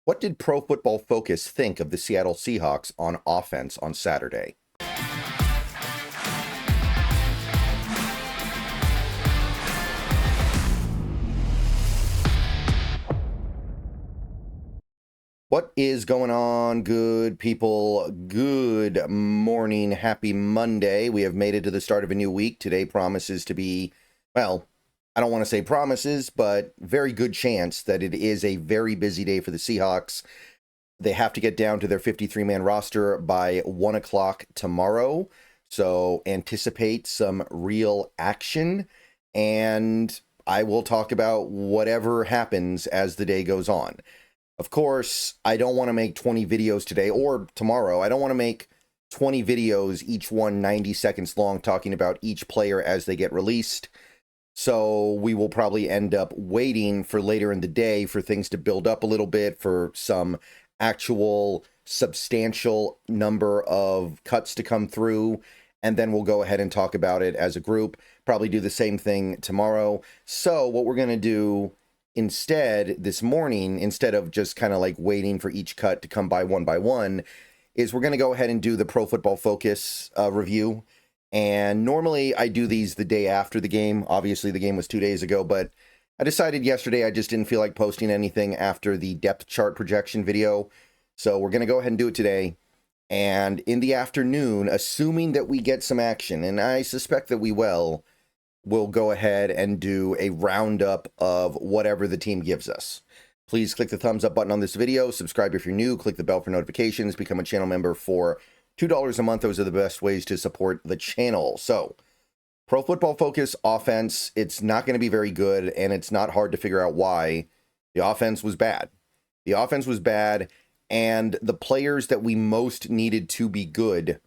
What did Pro Football Focus think of the Seattle Seahawks on offense on Saturday? What is going on, good people? Good morning. Happy Monday. We have made it to the start of a new week. Today promises to be, well, I don't want to say promises, but very good chance that it is a very busy day for the Seahawks. They have to get down to their 53-man roster by 1 o'clock tomorrow. So anticipate some real action. And I will talk about whatever happens as the day goes on. Of course, I don't want to make 20 videos today or tomorrow. I don't want to make 20 videos, each one 90 seconds long, talking about each player as they get released. So we will probably end up waiting for later in the day for things to build up a little bit, for some actual substantial number of cuts to come through. And then we'll go ahead and talk about it as a group. Probably do the same thing tomorrow. So what we're going to do instead this morning, instead of just kind of like waiting for each cut to come by one, is we're going to go ahead and do the Pro Football Focus review. And normally I do these the day after the game. Obviously the game was 2 days ago, but I decided yesterday I just didn't feel like posting anything after the depth chart projection video. So we're going to go ahead and do it today. And in the afternoon, assuming that we get some action, and I suspect that we will, we'll go ahead and do a roundup of whatever the team gives us. Please click the thumbs up button on this video, subscribe if you're new, click the bell for notifications, become a channel member for $2 a month. Those are the best ways to support the channel. So, Pro Football Focus offense, it's not going to be very good, and it's not hard to figure out why. The offense was bad. The offense was bad, and the players that we most needed to be good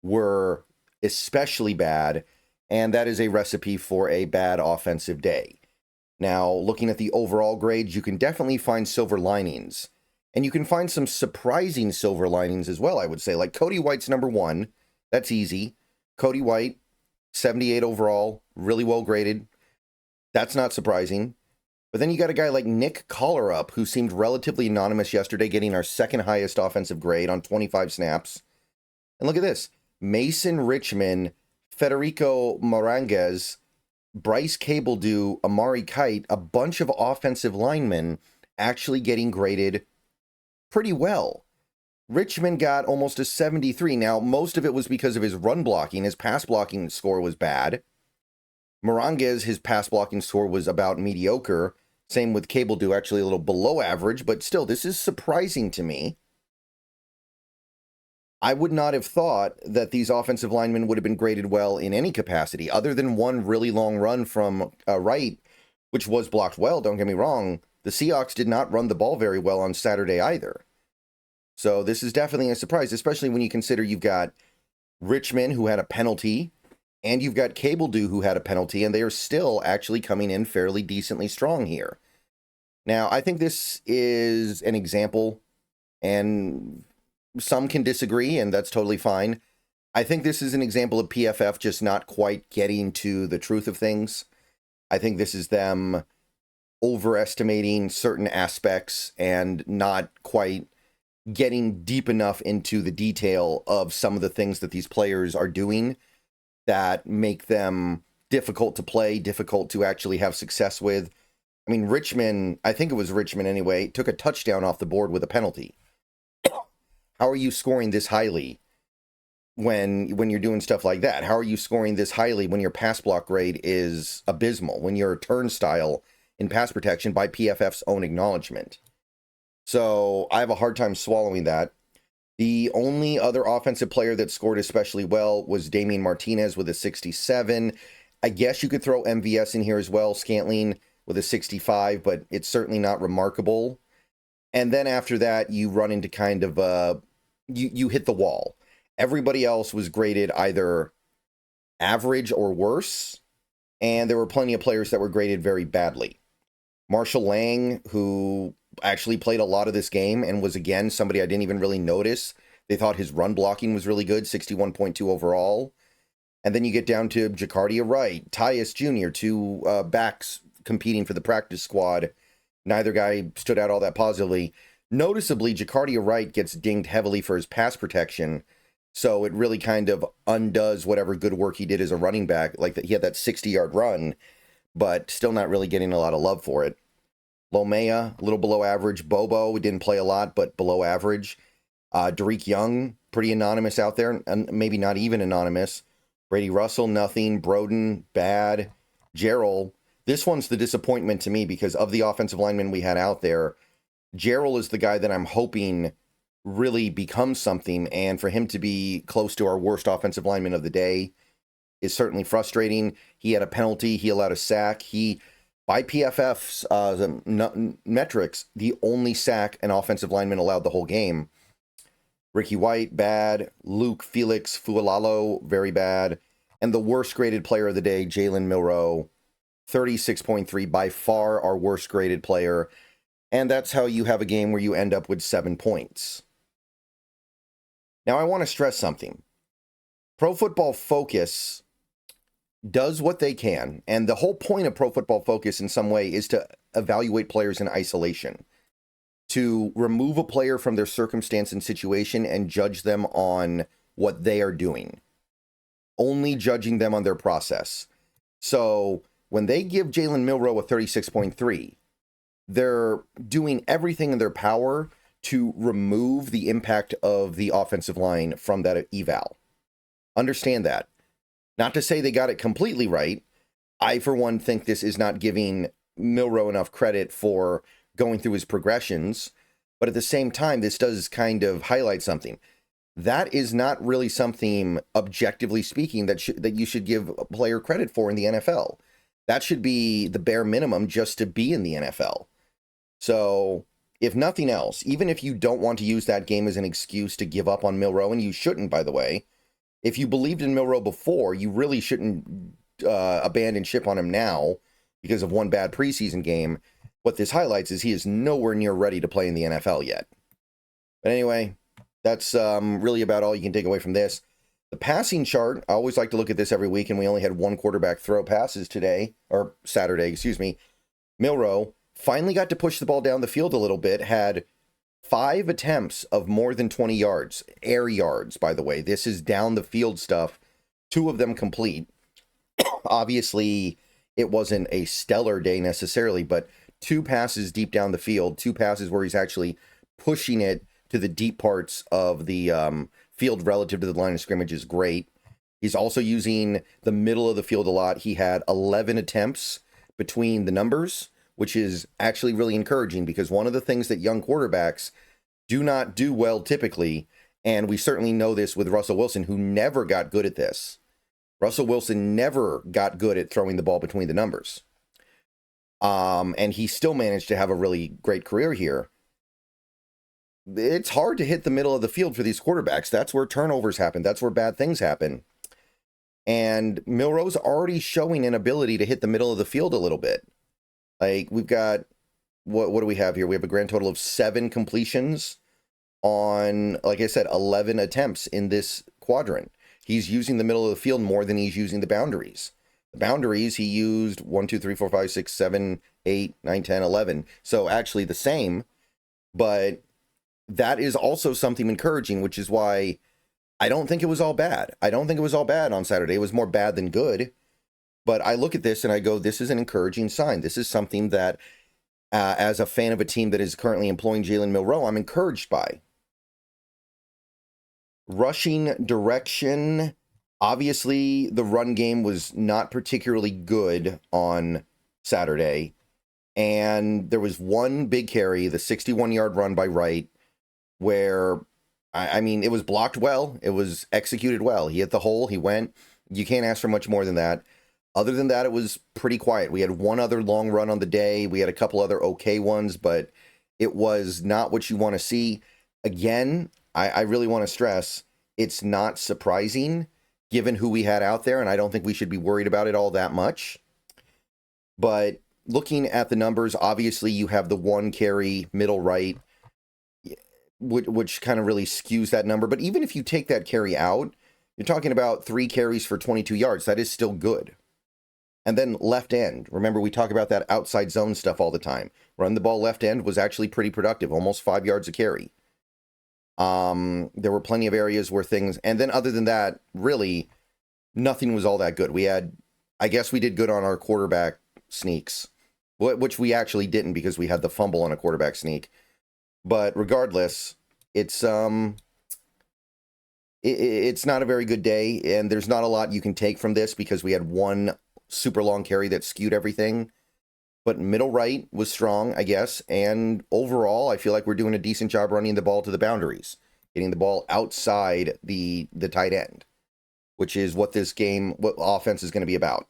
were especially bad. And that is a recipe for a bad offensive day. Now, looking at the overall grades, you can definitely find silver linings. And you can find some surprising silver linings as well, I would say. Like Cody White's number 1. That's easy. Cody White, 78 overall, really well graded. That's not surprising. But then you got a guy like Nick Collerup, who seemed relatively anonymous yesterday, getting our second highest offensive grade on 25 snaps. And look at this. Mason Richman, Federico Moranguez, Bryce Cabledew, Amari Kite, a bunch of offensive linemen actually getting graded pretty well. Richmond got almost a 73. Now, most of it was because of his run blocking. His pass blocking score was bad. Moranguez, his pass blocking score was about mediocre. Same with Cabledew, actually a little below average, but still, this is surprising to me. I would not have thought that these offensive linemen would have been graded well in any capacity, other than one really long run from right, which was blocked well, don't get me wrong. The Seahawks did not run the ball very well on Saturday either. So this is definitely a surprise, especially when you consider you've got Richmond, who had a penalty, and you've got Cabledew, who had a penalty, and they are still actually coming in fairly decently strong here. Now, I think this is an example, and some can disagree, and that's totally fine. I think this is an example of PFF just not quite getting to the truth of things. I think this is them overestimating certain aspects and not quite getting deep enough into the detail of some of the things that these players are doing that make them difficult to play, difficult to actually have success with. I mean, Richmond, I think it was Richmond anyway, took a touchdown off the board with a penalty. How are you scoring this highly when you're doing stuff like that? How are you scoring this highly when your pass block grade is abysmal, when you're a turnstile in pass protection by PFF's own acknowledgement? So I have a hard time swallowing that. The only other offensive player that scored especially well was Damian Martinez with a 67. I guess you could throw MVS in here as well, Scantling with a 65, but it's certainly not remarkable. And then after that, you run into kind of you hit the wall. Everybody else was graded either average or worse, and there were plenty of players that were graded very badly. Marshall Lang, who actually played a lot of this game and was, again, somebody I didn't even really notice. They thought his run blocking was really good, 61.2 overall. And then you get down to Jacardia Wright, Tyus Jr., two backs competing for the practice squad. Neither guy stood out all that positively. Noticeably, Jacardia Wright gets dinged heavily for his pass protection, so it really kind of undoes whatever good work he did as a running back. Like that, he had that 60-yard run, but still not really getting a lot of love for it. Lomea, a little below average. Bobo didn't play a lot, but below average. Derek Young, pretty anonymous out there, and maybe not even anonymous. Brady Russell, nothing. Broden, bad. Gerald, this one's the disappointment to me because of the offensive linemen we had out there. Gerald is the guy that I'm hoping really becomes something, and for him to be close to our worst offensive lineman of the day is certainly frustrating. He had a penalty. He allowed a sack. By PFF's metrics, the only sack an offensive lineman allowed the whole game. Ricky White, bad. Luke Felix Fualalo, very bad. And the worst graded player of the day, Jalen Milroe, 36.3, by far our worst graded player. And that's how you have a game where you end up with 7 points. Now, I want to stress something. Pro Football Focus does what they can, and the whole point of Pro Football Focus in some way is to evaluate players in isolation, to remove a player from their circumstance and situation and judge them on what they are doing, only judging them on their process. So when they give Jalen Milroe a 36.3, they're doing everything in their power to remove the impact of the offensive line from that eval. Understand that. Not to say they got it completely right. I, for one, think this is not giving Milroe enough credit for going through his progressions. But at the same time, this does kind of highlight something. That is not really something, objectively speaking, that you should give a player credit for in the NFL. That should be the bare minimum just to be in the NFL. So, if nothing else, even if you don't want to use that game as an excuse to give up on Milroe, and you shouldn't, by the way, if you believed in Milroe before, you really shouldn't abandon ship on him now because of one bad preseason game. What this highlights is he is nowhere near ready to play in the NFL yet. But anyway, that's really about all you can take away from this. The passing chart, I always like to look at this every week, and we only had one quarterback throw passes today, or Saturday, excuse me. Milroe finally got to push the ball down the field a little bit, had 5 attempts of more than 20 yards, air yards, by the way. This is down the field stuff. 2 of them complete. Obviously, it wasn't a stellar day necessarily, but 2 passes deep down the field, 2 passes where he's actually pushing it to the deep parts of the field relative to the line of scrimmage is great. He's also using the middle of the field a lot. He had 11 attempts between the numbers, which is actually really encouraging because one of the things that young quarterbacks do not do well typically, and we certainly know this with Russell Wilson, who never got good at this. Russell Wilson never got good at throwing the ball between the numbers. And he still managed to have a really great career here. It's hard to hit the middle of the field for these quarterbacks. That's where turnovers happen. That's where bad things happen. And Milroe's already showing an ability to hit the middle of the field a little bit. Like, we've got, what do we have here? We have a grand total of 7 completions on, like I said, 11 attempts in this quadrant. He's using the middle of the field more than he's using the boundaries. The boundaries, he used 1, 2, 3, 4, 5, 6, 7, 8, 9, 10, 11. So actually the same, but that is also something encouraging, which is why I don't think it was all bad. I don't think it was all bad on Saturday. It was more bad than good. But I look at this and I go, this is an encouraging sign. This is something that, as a fan of a team that is currently employing Jalen Milroe, I'm encouraged by. Rushing direction. Obviously, the run game was not particularly good on Saturday. And there was one big carry, the 61-yard run by Wright, where, I mean, it was blocked well. It was executed well. He hit the hole. He went. You can't ask for much more than that. Other than that, it was pretty quiet. We had one other long run on the day. We had a couple other okay ones, but it was not what you want to see. Again, I really want to stress, it's not surprising given who we had out there, and I don't think we should be worried about it all that much. But looking at the numbers, obviously you have the 1 carry middle right, which kind of really skews that number. But even if you take that carry out, you're talking about 3 carries for 22 yards. That is still good. And then left end. Remember, we talk about that outside zone stuff all the time. Run the ball left end was actually pretty productive, almost 5 yards a carry. There were plenty of areas where things, and then other than that, really, nothing was all that good. We had, I guess we did good on our quarterback sneaks, which we actually didn't because we had the fumble on a quarterback sneak. But regardless, it's not a very good day, and there's not a lot you can take from this because we had one super long carry that skewed everything. But middle right was strong, I guess, and overall, I feel like we're doing a decent job running the ball to the boundaries, getting the ball outside the tight end, which is what this game, what offense is going to be about.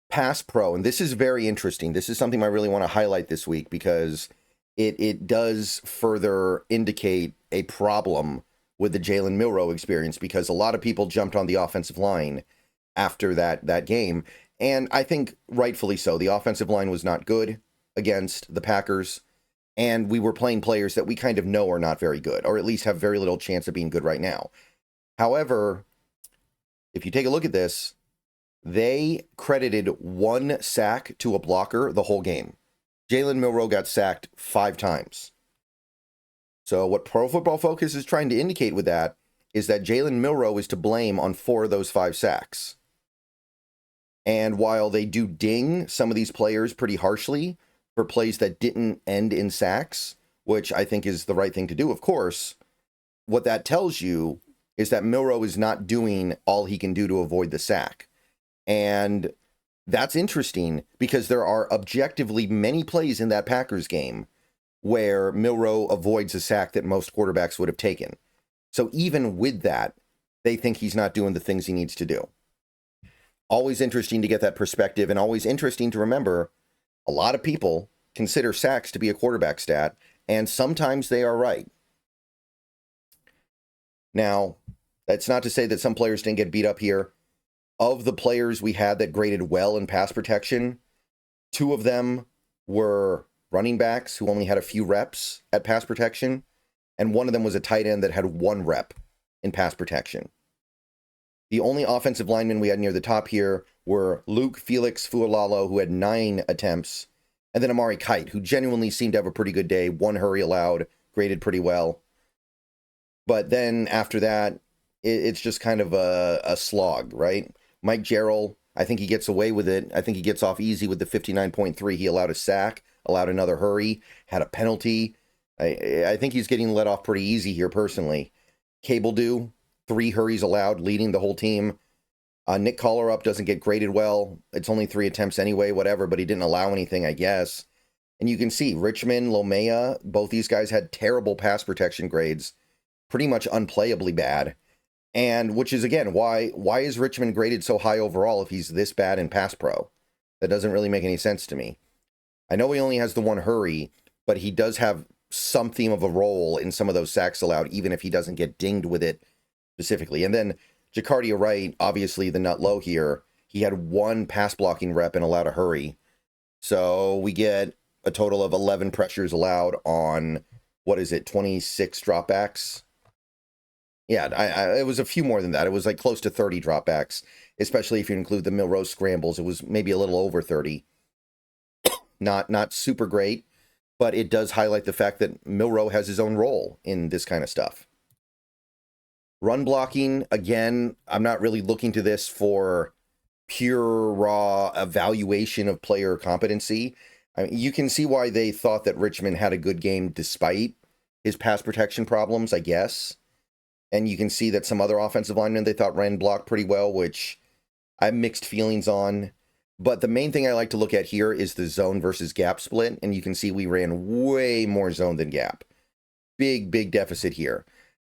Pass pro, and this is very interesting. This is something I really want to highlight this week because it does further indicate a problem with the Jalen Milroe experience because a lot of people jumped on the offensive line after that game. And I think rightfully so. The offensive line was not good against the Packers. And we were playing players that we kind of know are not very good, or at least have very little chance of being good right now. However, if you take a look at this, they credited 1 sack to a blocker the whole game. Jalen Milroe got sacked 5 times. So what Pro Football Focus is trying to indicate with that is that Jalen Milroe is to blame on 4 of those 5 sacks. And while they do ding some of these players pretty harshly for plays that didn't end in sacks, which I think is the right thing to do, of course, what that tells you is that Milroe is not doing all he can do to avoid the sack. And that's interesting because there are objectively many plays in that Packers game where Milroe avoids a sack that most quarterbacks would have taken. So even with that, they think he's not doing the things he needs to do. Always interesting to get that perspective, and always interesting to remember a lot of people consider sacks to be a quarterback stat, and sometimes they are right. Now, that's not to say that some players didn't get beat up here. Of the players we had that graded well in pass protection, 2 of them were running backs who only had a few reps at pass protection, and one of them was a tight end that had 1 rep in pass protection. The only offensive linemen we had near the top here were Luke Felix Fualalo, who had 9 attempts, and then Amari Kite, who genuinely seemed to have a pretty good day, 1 hurry allowed, graded pretty well. But then after that, it's just kind of a slog, right? Mike Jarrell, I think he gets away with it. I think he gets off easy with the 59.3. He allowed a sack, allowed another hurry, had a penalty. I think he's getting let off pretty easy here personally. Cable Do, 3 hurries allowed, leading the whole team. Nick Collerup doesn't get graded well. It's only 3 attempts anyway, whatever, but he didn't allow anything, I guess. And you can see Richmond, Lomea, both these guys had terrible pass protection grades, pretty much unplayably bad. And which is, again, why is Richmond graded so high overall if he's this bad in pass pro? That doesn't really make any sense to me. I know he only has the 1 hurry, but he does have something of a role in some of those sacks allowed, even if he doesn't get dinged with it specifically. And then Jacardia Wright, obviously the nut low here, he had 1 pass blocking rep and allowed a hurry. So we get a total of 11 pressures allowed on, 26 dropbacks? Yeah, it was a few more than that. It was like close to 30 dropbacks, especially if you include the Milroe scrambles. It was maybe a little over 30. Not super great, but it does highlight the fact that Milroe has his own role in this kind of stuff. Run blocking, again, I'm not really looking to this for pure, raw evaluation of player competency. I mean, you can see why they thought that Richmond had a good game despite his pass protection problems, I guess. And you can see that some other offensive linemen they thought ran block pretty well, which I have mixed feelings on. But the main thing I like to look at here is the zone versus gap split. And you can see we ran way more zone than gap. Big deficit here.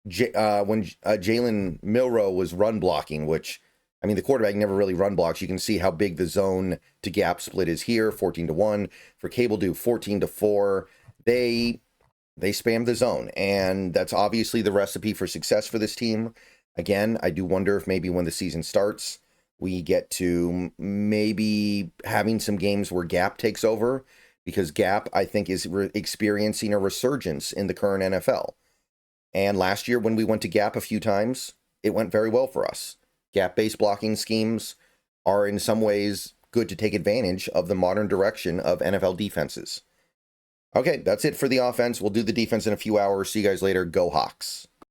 When Jalen Milroe was run blocking, which, I mean, the quarterback never really run blocks. You can see how big the zone to gap split is here, 14-1. For Cable Do, 14-4. They spammed the zone, and that's obviously the recipe for success for this team. Again, I do wonder if maybe when the season starts, we get to maybe having some games where gap takes over, because gap, I think, is experiencing a resurgence in the current NFL. And last year, when we went to gap a few times, it went very well for us. Gap-based blocking schemes are in some ways good to take advantage of the modern direction of NFL defenses. Okay, that's it for the offense. We'll do the defense in a few hours. See you guys later. Go Hawks.